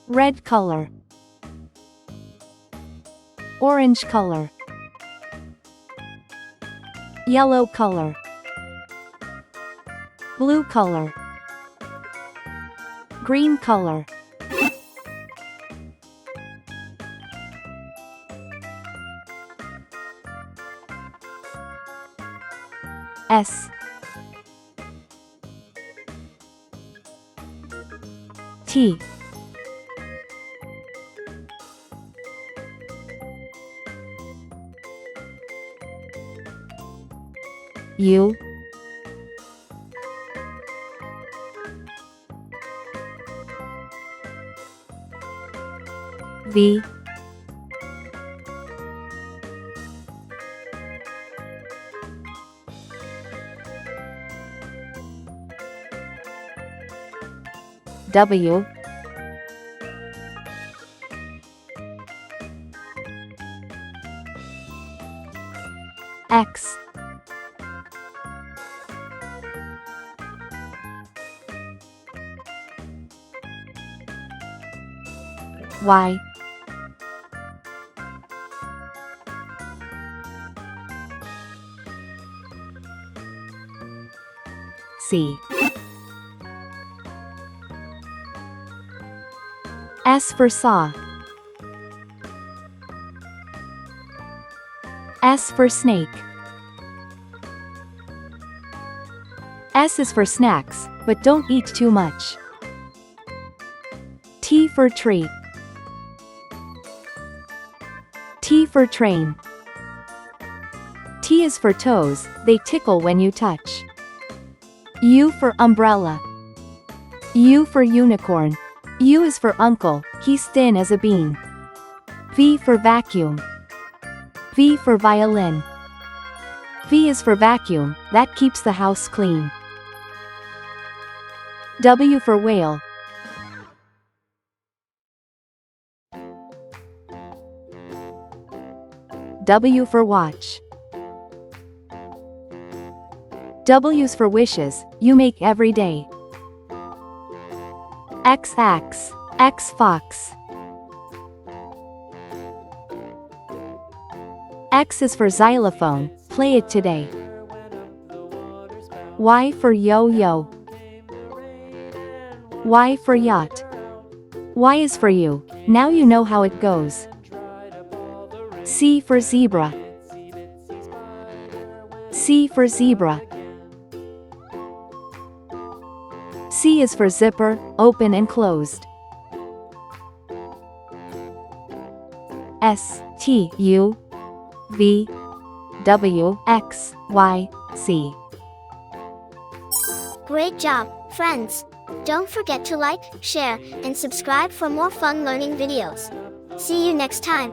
red color, orange color, yellow color, blue color, green color, S T U V W X Y C S for saw, S for snake. S is for snacks, but don't eat too much. T for tree, T for train. T is for toes, they tickle when you touch. U for umbrella, U for unicorn. U is for uncle, he's thin as a bean. V for vacuum, V for violin. V is for vacuum, that keeps the house clean. W for whale, W for watch. W's for wishes, you make every day. X axe, X fox. X is for xylophone, play it today. Y for yo-yo, Y for yacht. Y is for you, now you know how it goes. C for zebra, C for zebra. C is for zipper, open and closed. S T U V W X Y Z. Great job, friends! Don't forget to like, share, and subscribe for more fun learning videos. See you next time.